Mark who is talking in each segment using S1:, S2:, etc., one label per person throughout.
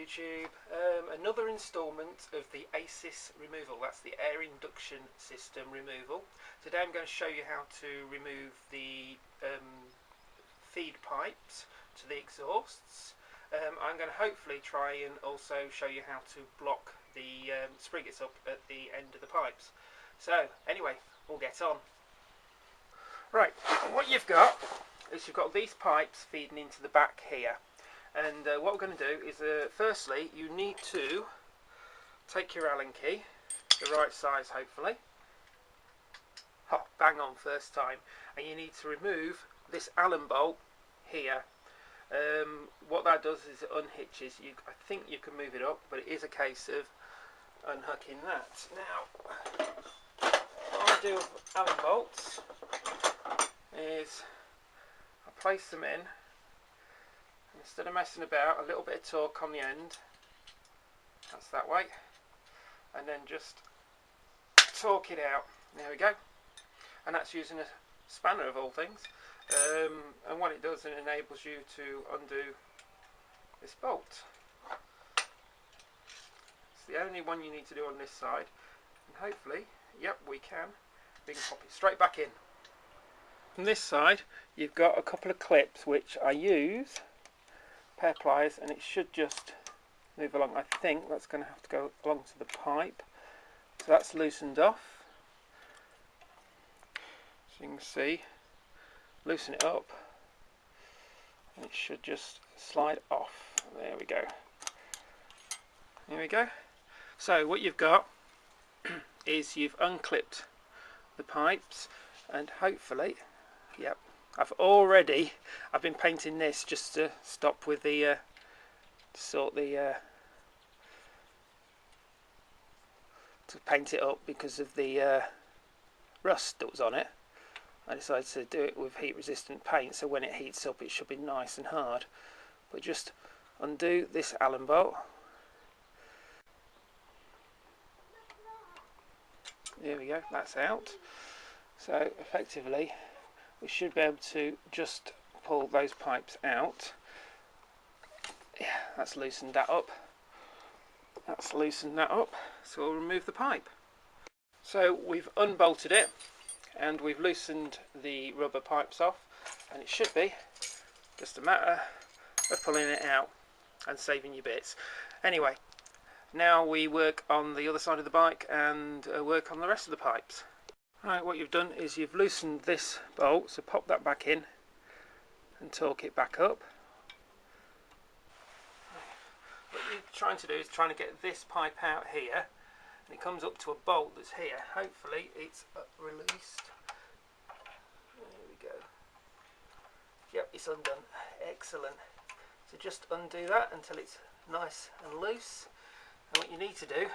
S1: YouTube. Another instalment of the AIS removal. That's the Air Induction System removal. Today I'm going to show you how to remove the feed pipes to the exhausts. I'm going to hopefully try and also show you how to block the spigots up at the end of the pipes. So anyway, we'll get on. Right, what you've got is you've got these pipes feeding into the back here. And what we're going to do is, firstly, you need to take your Allen key, the right size hopefully. Oh, bang on first time. And you need to remove this Allen bolt here. What that does is it unhitches. I think you can move it up, but it is a case of unhooking that. Now, what I do with Allen bolts is I place them in. Instead of messing about, a little bit of torque on the end, that's that way, and then just torque it out. There we go. And that's using a spanner of all things. And what it does, it enables you to undo this bolt. It's the only one you need to do on this side, and hopefully, yep, we can pop it straight back in. On this side, you've got a couple of clips which I use, pair of pliers, and it should just move along. I think that's going to have to go along to the pipe. So that's loosened off. So you can see, loosen it up, and it should just slide off. There we go. There we go. So what you've got is you've unclipped the pipes, and hopefully, yep, I've been painting this just to stop with the to paint it up because of the rust that was on it. I decided to do it with heat resistant paint, so when it heats up it should be nice and hard. But just undo this Allen bolt. There we go, that's out. So effectively we should be able to just pull those pipes out. Yeah, that's loosened that up. That's loosened that up. So we'll remove the pipe. So we've unbolted it and we've loosened the rubber pipes off, and it should be just a matter of pulling it out and saving your bits. Anyway, now we work on the other side of the bike and work on the rest of the pipes. Right, what you've done is you've loosened this bolt, so pop that back in and torque it back up. What you're trying to do is trying to get this pipe out here, and it comes up to a bolt that's here. Hopefully it's released. There we go. Yep, it's undone. Excellent. So just undo that until it's nice and loose, and what you need to do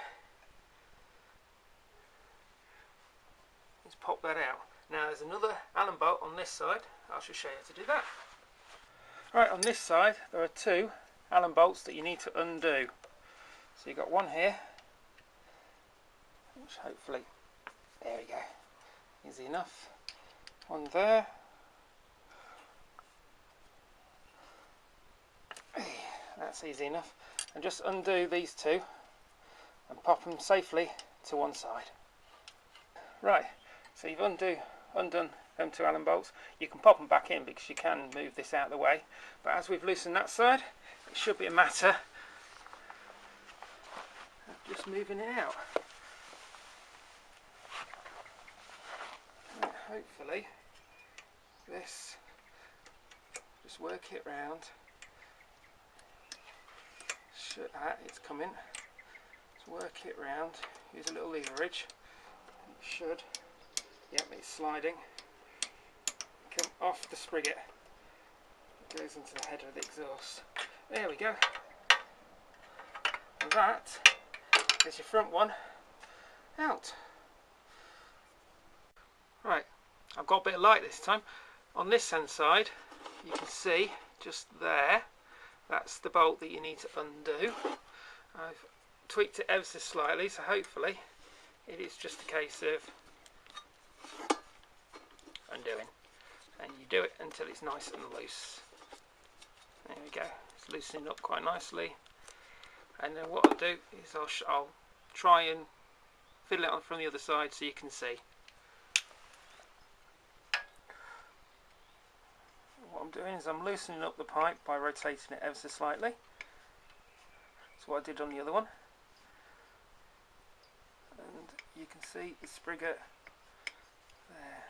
S1: is pop that out. Now there's another Allen bolt on this side. I shall show you how to do that. Right, on this side there are two Allen bolts that you need to undo. So you've got one here, which hopefully, there we go, easy enough. One there. That's easy enough. And just undo these two and pop them safely to one side. Right. So you've undone them two Allen bolts. You can pop them back in because you can move this out of the way. But as we've loosened that side, it should be a matter of just moving it out. And hopefully this, just work it round. It's coming. Just work it round. Use a little leverage. It should. Yep, it's sliding. Come off the spigot. It goes into the header of the exhaust. There we go. And that is your front one out. Right, I've got a bit of light this time. On this hand side, you can see just there, that's the bolt that you need to undo. I've tweaked it ever so slightly, so hopefully it is just a case of undoing, and you do it until it's nice and loose. There we go, it's loosening up quite nicely. And then what I'll do is I'll try and fiddle it on from the other side so you can see. What I'm doing is I'm loosening up the pipe by rotating it ever so slightly. That's what I did on the other one. And you can see the spigot there.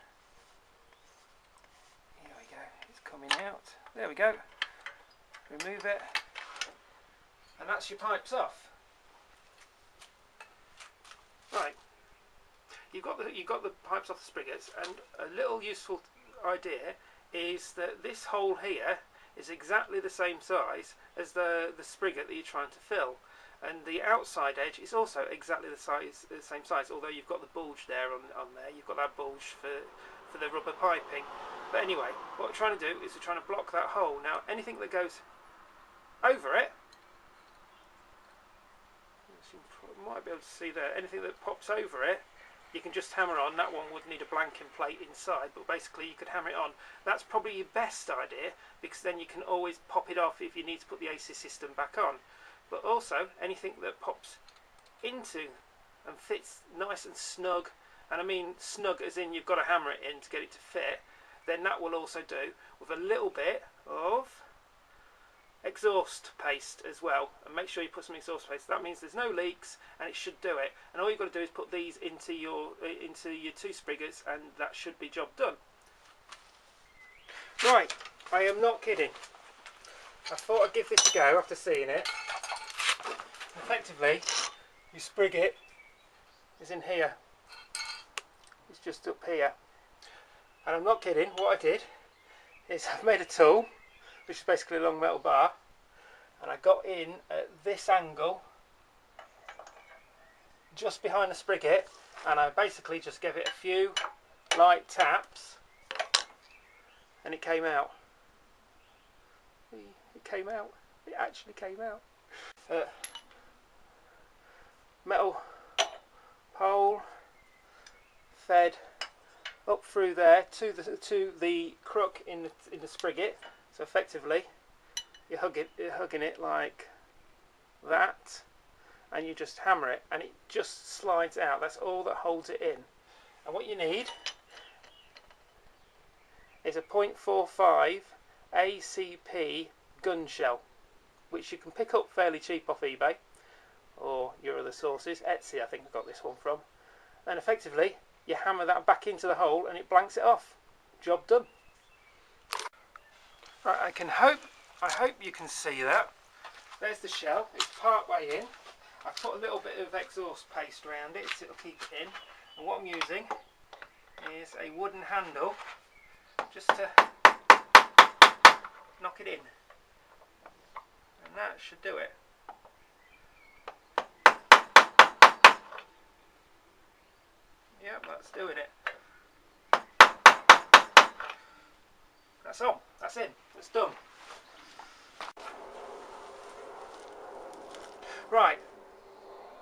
S1: Here we go, it's coming out. There we go. Remove it. And that's your pipes off. Right. You've got the pipes off the sprigots, and a little useful idea is that this hole here is exactly the same size as the spigot that you're trying to fill, and the outside edge is also exactly the same size, although you've got the bulge there on there. You've got that bulge for the rubber piping. But anyway, what we're trying to do is we're trying to block that hole. Now anything that goes over it, you might be able to see there, anything that pops over it, you can just hammer on. That one would need a blanking plate inside, but basically you could hammer it on. That's probably your best idea, because then you can always pop it off if you need to put the AIS system back on. But also anything that pops into and fits nice and snug, and I mean snug as in you've got to hammer it in to get it to fit, then that will also do, with a little bit of exhaust paste as well. And make sure you put some exhaust paste. That means there's no leaks and it should do it. And all you've got to do is put these into your two sprigots, and that should be job done. Right, I am not kidding. I thought I'd give this a go after seeing it. Effectively, your spigot is in here. It's just up here. And I'm not kidding, what I did is I've made a tool, which is basically a long metal bar, and I got in at this angle just behind the spigot, and I basically just gave it a few light taps and it came out. It came out. It actually came out. Metal pole fed up through there to the crook in the spigot. So effectively, you're hugging it like that, and you just hammer it, and it just slides out. That's all that holds it in. And what you need is a 0.45 ACP gun shell, which you can pick up fairly cheap off eBay or your other sources. Etsy, I think I got this one from. And effectively, you hammer that back into the hole, and it blanks it off. Job done. Right, I hope you can see that. There's the shell. It's part way in. I put a little bit of exhaust paste around it so it'll keep it in. And what I'm using is a wooden handle just to knock it in. And that should do it. Yep, that's doing it. That's all. That's it. It's done. Right.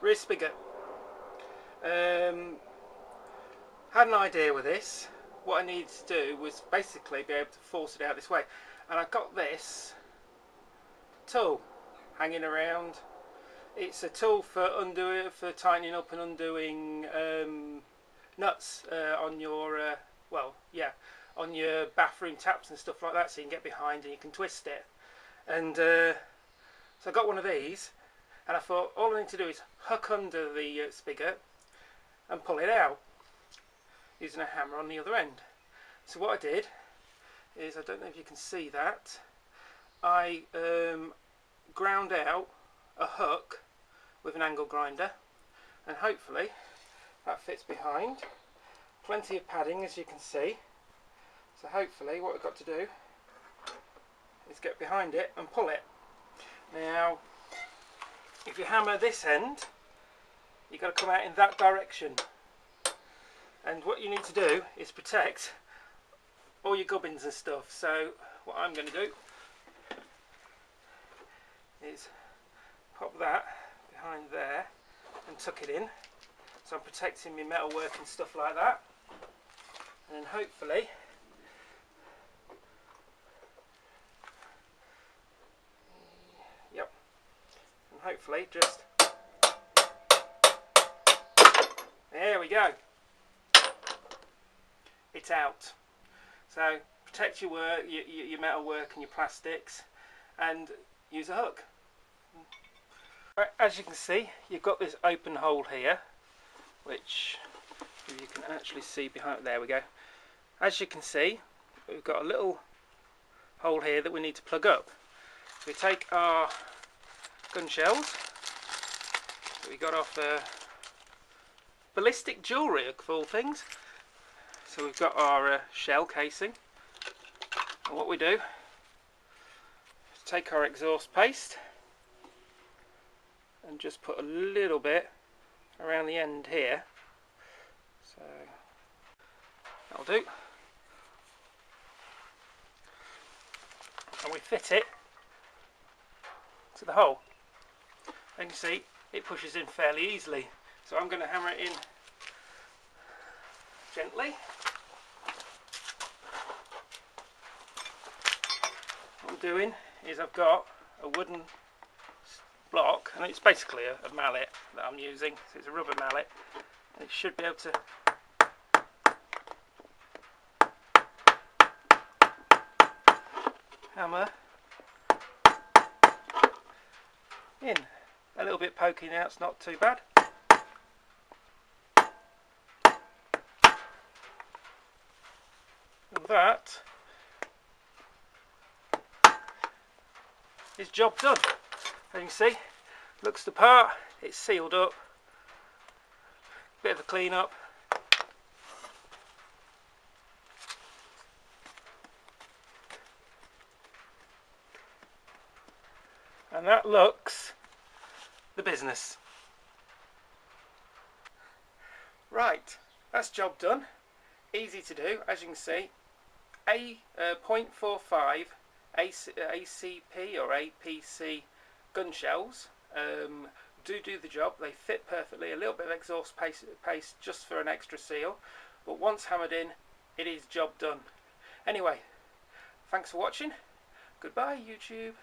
S1: Rear spigot. Had an idea with this. What I needed to do was basically be able to force it out this way. And I got this tool hanging around. It's a tool for tightening up and undoing nuts on your on your bathroom taps and stuff like that, so you can get behind and you can twist it. And so I got one of these, and I thought all I need to do is hook under the spigot and pull it out using a hammer on the other end. So what I did is, I don't know if you can see that, I ground out a hook with an angle grinder, and hopefully that fits behind. Plenty of padding, as you can see. So hopefully what we've got to do is get behind it and pull it. Now, if you hammer this end, you've got to come out in that direction. And what you need to do is protect all your gubbins and stuff. So what I'm going to do is pop that behind there and tuck it in. So I'm protecting my metalwork and stuff like that. And then hopefully hopefully just... There we go. It's out. So protect your work, your metal work and your plastics, and use a hook. Right, as you can see, you've got this open hole here, which you can actually see behind. There we go. As you can see, we've got a little hole here that we need to plug up. So we take our gun shells that we got off ballistic jewellery of all things. So we've got our shell casing, and what we do is take our exhaust paste and just put a little bit around the end here. So that'll do. And we fit it to the hole. And you see it pushes in fairly easily. So I'm going to hammer it in gently. What I'm doing is I've got a wooden block, and it's basically a mallet that I'm using, so it's a rubber mallet, and it should be able to hammer in. A little bit poking out, it's not too bad. And that is job done. As you can see, looks the part, it's sealed up, bit of a clean up. And that looks the business. Right, that's job done. Easy to do, as you can see. 0.45 ACP or APC gun shells do the job. They fit perfectly. A little bit of exhaust paste just for an extra seal, but once hammered in, it is job done. Anyway, thanks for watching. Goodbye, YouTube.